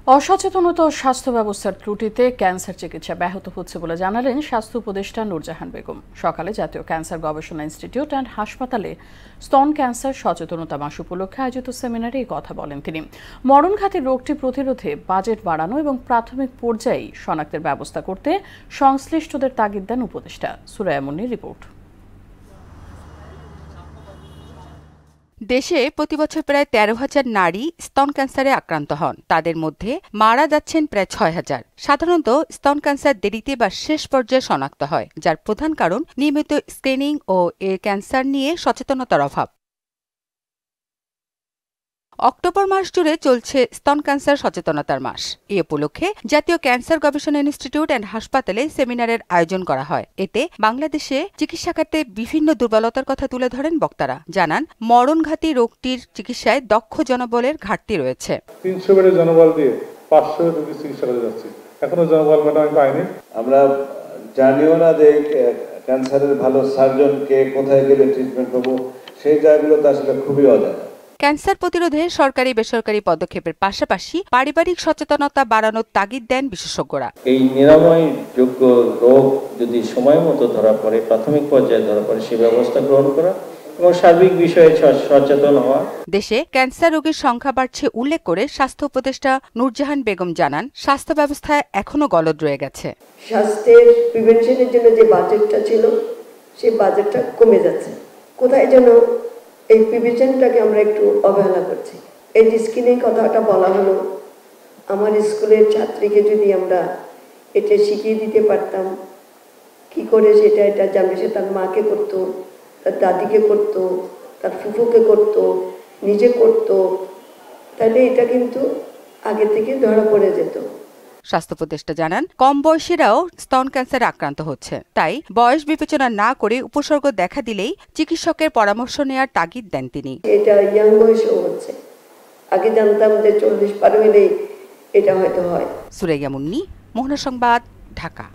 অসচেতনতা ও স্বাস্থ্য ব্যবস্থার ত্রুটিতে ক্যান্সার চিকিৎসা ব্যাহত হচ্ছে বলে জানালেন স্বাস্থ্য উপদেষ্টা নূরজাহান বেগম। সকালে জাতীয় ক্যান্সার গবেষণা ইনস্টিটিউট অ্যান্ড হাসপাতালে স্তন ক্যান্সার সচেতনতা মাস উপলক্ষে আয়োজিত সেমিনারে এই কথা বলেন তিনি। মরণঘাতী রোগটি প্রতিরোধে বাজেট বাড়ানো এবং প্রাথমিক পর্যায়ে শনাক্তের ব্যবস্থা করতে সংশ্লিষ্টদের তাগিদ দেন উপদেষ্টা। সুরাইয়া মুন্নির রিপোর্ট। দেশে প্রতিবছর প্রায় ১৩,০০০ নারী স্তন ক্যান্সারে আক্রান্ত হন। তাদের মধ্যে মারা যাচ্ছেন প্রায় ৬,০০০। সাধারণত স্তন ক্যান্সার দেরিতে বা শেষ পর্যায়ে শনাক্ত হয়, যার প্রধান কারণ নিয়মিত স্ক্রিনিং ও এ ক্যান্সার নিয়ে সচেতনতার অভাব। অক্টোবর মাস জুড়ে চলছে স্তন ক্যান্সার সচেতনতার মাস। এই উপলক্ষে জাতীয় ক্যান্সার গবেষণা ইনস্টিটিউট অ্যান্ড হাসপাতালে সেমিনারের আয়োজন করা হয়। এতে বাংলাদেশে চিকিৎসা খাতে বিভিন্ন দুর্বলতার কথা তুলে ধরেন বক্তারা। জানান, মরণঘাতী রোগটির চিকিৎসায় দক্ষ জনবলের ঘাটতি রয়েছে। ৩০০ বেডের জনবল দিয়ে ৫০০ রোগী চিকিৎসা করে যাচ্ছে, এখনো জনবল ম্যাডাম পাইনি। আমরা জানিও না যে ক্যান্সারের ভালো সার্জন কে, কোথায় গেলে ট্রিটমেন্ট পাবো, সেই জায়গাগুলোতে আসলে খুবই অজানা। ক্যান্সার প্রতিরোধে সরকারি বেসরকারি পদক্ষেপের পাশাপাশি পারিবারিক সচেতনতা বাড়ানোর তাগিদ দেন বিশেষজ্ঞরা। এই নিরাময় যোগ্য রোগ যদি সময় মতো ধরা পড়ে, প্রাথমিক পর্যায়ে ধরা পড়ে, সে ব্যবস্থা গ্রহণ করা এবং সার্বিক বিষয়ে সচেতন হওয়া। দেশে ক্যান্সার রোগীর সংখ্যা বাড়ছে উল্লেখ করে স্বাস্থ্য উপদেষ্টা নূরজাহান বেগম জানান, স্বাস্থ্য ব্যবস্থায় এখনো গলদ রয়ে গেছে। স্বাস্থ্যের প্রিভেনশনের জন্য যে বাজেটটা ছিল, সেই বাজেটটা কমে যাচ্ছে। কোথায় যেন এই প্রিভেনশনটাকে আমরা একটু অবহেলা করছি। এই যে স্ক্রিনিং কথাটা বলা হলো, আমার স্কুলের ছাত্রীকে যদি আমরা এটা শিখিয়ে দিতে পারতাম কি করে এটা জানবে, সে তার মাকে করতো, তার দাদিকে করতো, তার ফুফুকে করতো, নিজে করতো, তাহলে এটা কিন্তু আগে থেকে ধরা পড়ে যেত। স্বাস্থ্য উপদেষ্টা জানান, কম বয়সীরাও স্তন ক্যান্সারে আক্রান্ত হচ্ছে। তাই বয়স বিবেচনা না করে উপসর্গ দেখা দিলেই চিকিৎসকের পরামর্শ নেওয়ার তাগিদ দেন তিনি। এটা ইয়াং বয়সেও হচ্ছে, আগে জানতাম যে 40 পার হলেই এটা হয়তো হয়। সুরাইয়া মুন্নি, মোহনা সংবাদ, ঢাকা।